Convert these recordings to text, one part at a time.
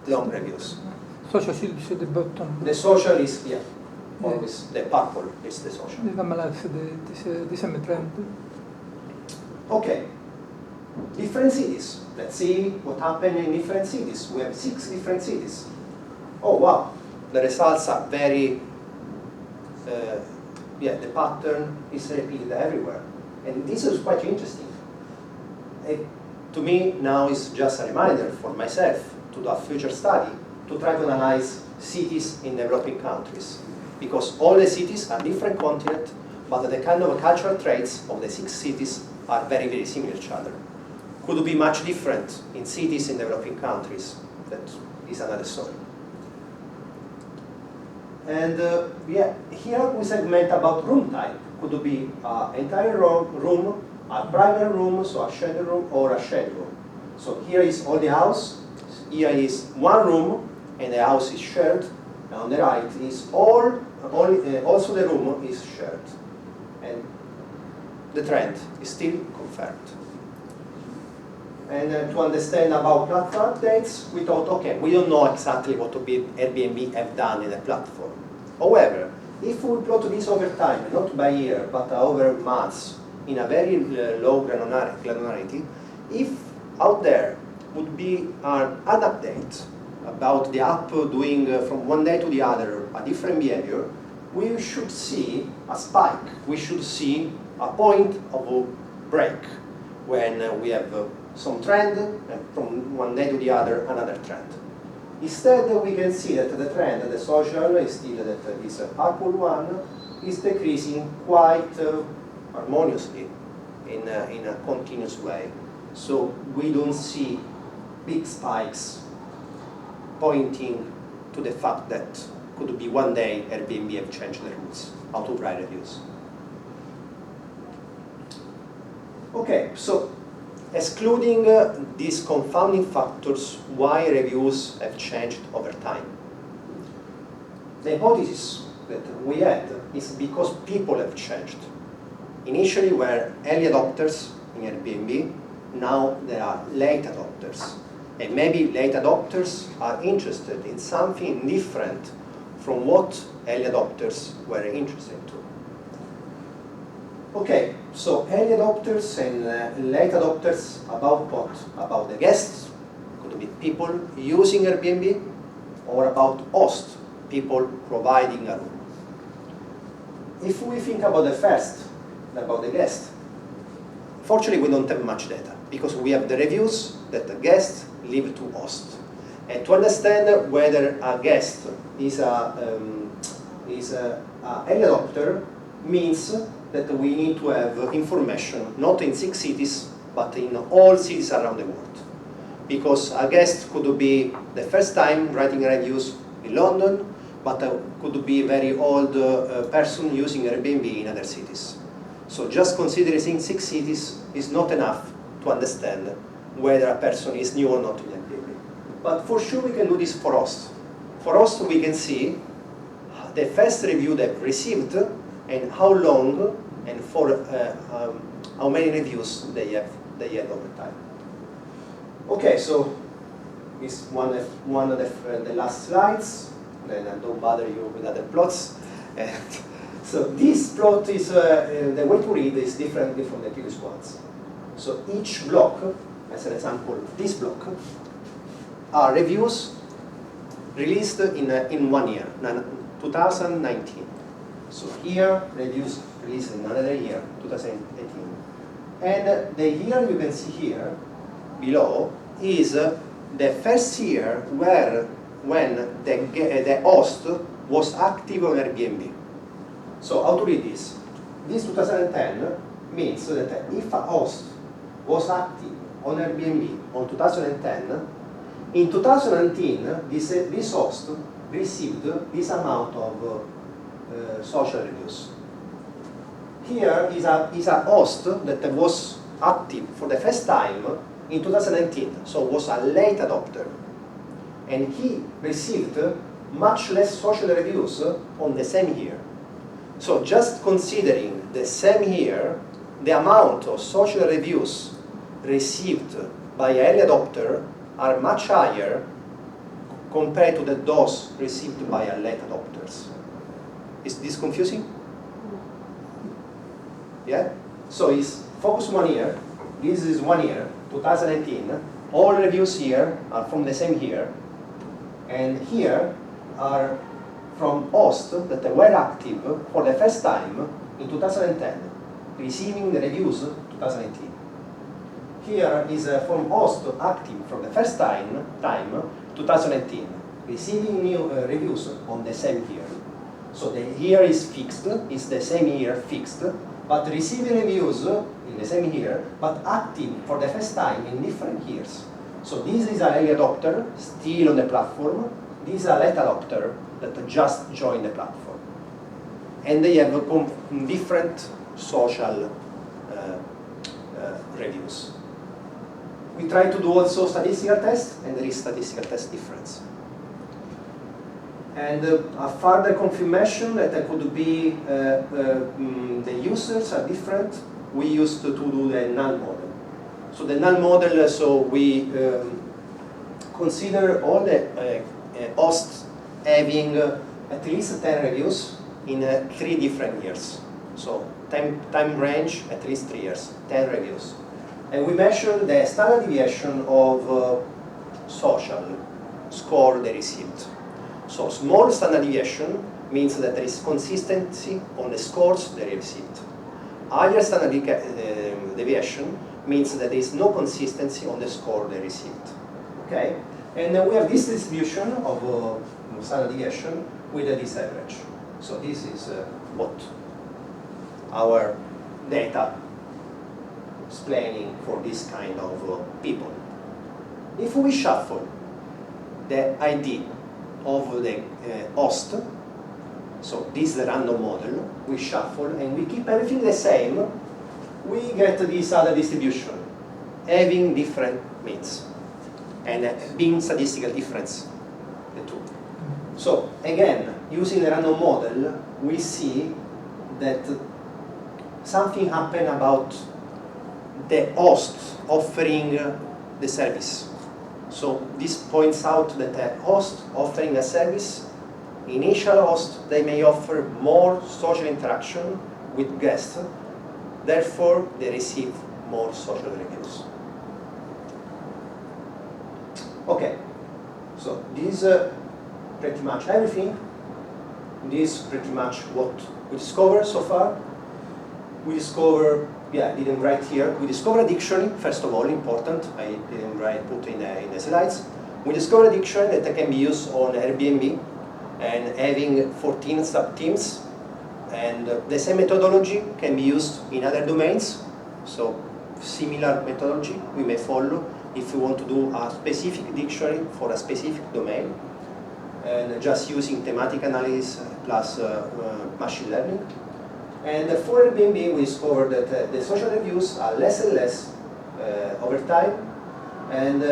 long reviews. Social c'est the bottom. The social is, yeah, always the purple is the social. Deuxième trend. Okay, different cities. Let's see what happened in different cities. We have 6 different cities. Oh wow, the results are very, yeah, the pattern is repeated everywhere. And this is quite interesting. To me, now is just a reminder for myself to do a future study to try to analyze cities in developing countries. Because all the cities are different continents, but the kind of cultural traits of the 6 cities are very, very similar to each other. Could be much different in cities in developing countries. That is another story. And yeah, here we segment about room type. Could be an entire room, a private room, so a shared room, or a shared room. So here is all the house. Here is one room, and the house is shared. And on the right is also the room is shared. And the trend is still confirmed. And to understand about platform updates, we thought, okay, we don't know exactly what Airbnb have done in the platform. However, if we plot this over time, not by year, but over months, in a very low granularity, if out there would be an update about the app doing from one day to the other a different behavior, we should see a spike. We should see a point of a break when we have some trend, and from one day to the other, another trend. Instead, we can see that the trend, the social, is still that this purple one is decreasing quite harmoniously in a continuous way. So we don't see big spikes pointing to the fact that could be one day Airbnb have changed the rules, how to write reviews. Okay, so excluding these confounding factors, why reviews have changed over time. The hypothesis that we had is because people have changed. Initially were early adopters in Airbnb, now there are late adopters. And maybe late adopters are interested in something different from what early adopters were interested to. Okay, so early adopters and late adopters about what? About the guests, could be people using Airbnb, or about hosts, people providing a room. If we think about the first, about the guest, fortunately we don't have much data, because we have the reviews that the guests leave to host. And to understand whether a guest is an early adopter means that we need to have information, not in 6 cities, but in all cities around the world. Because a guest could be the first time writing reviews in London, but could be a very old person using Airbnb in other cities. So just considering 6 cities is not enough to understand whether a person is new or not in Airbnb. But for sure we can do this for hosts. For hosts we can see the first review they've received and how long and for how many reviews they had over time. Okay, so this one of the last slides, then I don't bother you with other plots. So this plot is, the way to read is different from the previous ones. So each block, as an example, this block, are reviews released in 1 year, 2019. So here, reviews released in another year, 2018. And the year you can see here, below, is the first year when the host was active on Airbnb. So how to read this? This 2010 means that if a host was active on Airbnb on 2010, in 2019 this host received this amount of social reviews. Here is a host that was active for the first time in 2019, so was a late adopter. And he received much less social reviews on the same year. So just considering the same year, the amount of social reviews received by early adopter are much higher compared to the dose received by a late adopters. Is this confusing? Yeah? So it's focus 1 year. This is 1 year, 2018. All reviews here are from the same year. And here are from hosts that were active for the first time in 2010, receiving the reviews 2018. Here is from host active for the first time 2018, receiving new reviews on the same year. So the year is fixed, it's the same year fixed, but receiving reviews in the same year, but active for the first time in different years. So this is an early adopter, still on the platform. This is a late adopter that just joined the platform. And they have different social reviews. We try to do also statistical tests, and there is statistical test difference. And a further confirmation that there could be the users are different, we used to do the null model. So the null model, so we consider all the hosts having at least 10 reviews in 3 different years. So time range, at least 3 years, 10 reviews. And we measure the standard deviation of social score they received. So small standard deviation means that there is consistency on the scores they received. Higher standard deviation means that there is no consistency on the score they received. Okay? And we have this distribution of standard deviation with this average. So this is what our data explaining for this kind of people. If we shuffle the ID of the host, so this is the random model, we shuffle and we keep everything the same, we get this other distribution, having different means and being statistical difference, the two. So again, using the random model, we see that something happened about the host offering the service. So this points out that a host offering a service, initial host, they may offer more social interaction with guests, therefore they receive more social reviews. Okay, so this is pretty much everything. This is pretty much what we discovered so far. We discover, yeah, I didn't write here. We discovered a dictionary, first of all, important. I didn't put in the slides. We discovered a dictionary that can be used on Airbnb and having 14 sub-teams. And the same methodology can be used in other domains. So similar methodology we may follow if we want to do a specific dictionary for a specific domain. And just using thematic analysis plus machine learning. And for Airbnb, we discovered that the social reviews are less and less over time, and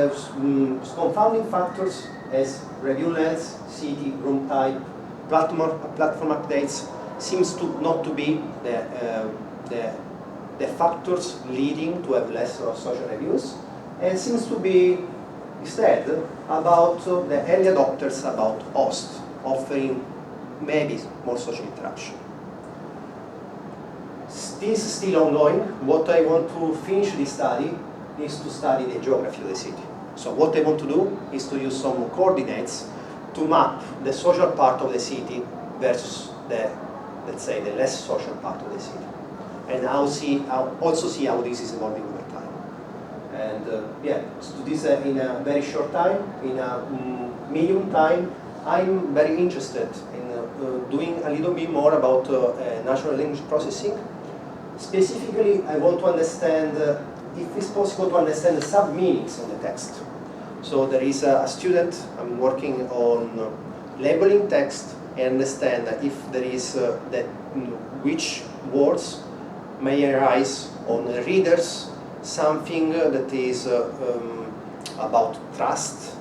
confounding factors as review length, city, room type, platform updates seems to not to be the factors leading to have less social reviews, and seems to be instead about the early adopters, about hosts offering maybe more social interaction. This is still ongoing. What I want to finish this study is to study the geography of the city. So what I want to do is to use some coordinates to map the social part of the city versus the, let's say, the less social part of the city. And also see how this is evolving over time. And yeah, to do this in a very short time, in a medium time, I'm very interested in doing a little bit more about natural language processing. Specifically, I want to understand if it's possible to understand the sub-meanings of the text. So there is a student, I'm working on labeling text and understand if there is which words may arise on the readers, something that is about trust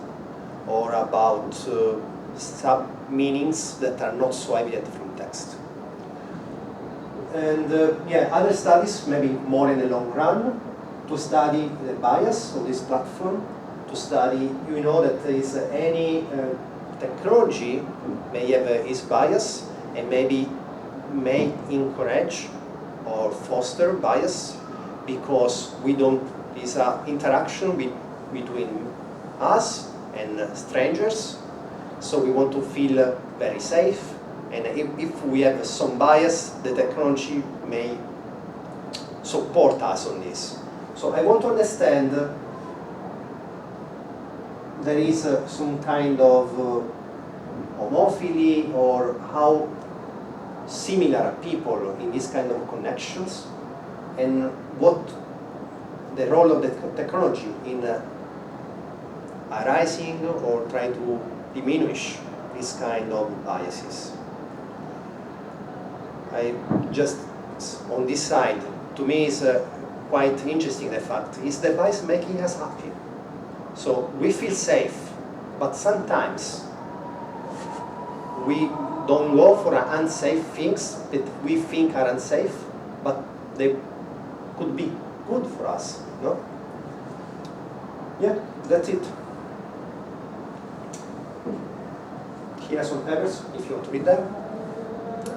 or about sub-meanings that are not so evident from text. And yeah, other studies, maybe more in the long run, to study the bias of this platform, to study, you know, that there is any technology may have its bias and maybe may encourage or foster bias because we don't, it's an interaction between us and strangers, so we want to feel very safe, and if we have some bias, the technology may support us on this. So I want to understand there is some kind of homophily or how similar are people in this kind of connections, and what the role of the technology in arising or trying to diminish this kind of biases. I just, on this side, to me is quite interesting the fact, is the bias making us happy? So we feel safe, but sometimes we don't go for unsafe things that we think are unsafe, but they could be good for us, no? Yeah, that's it. Here are some papers, if you want to read them,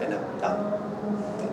and I'm done.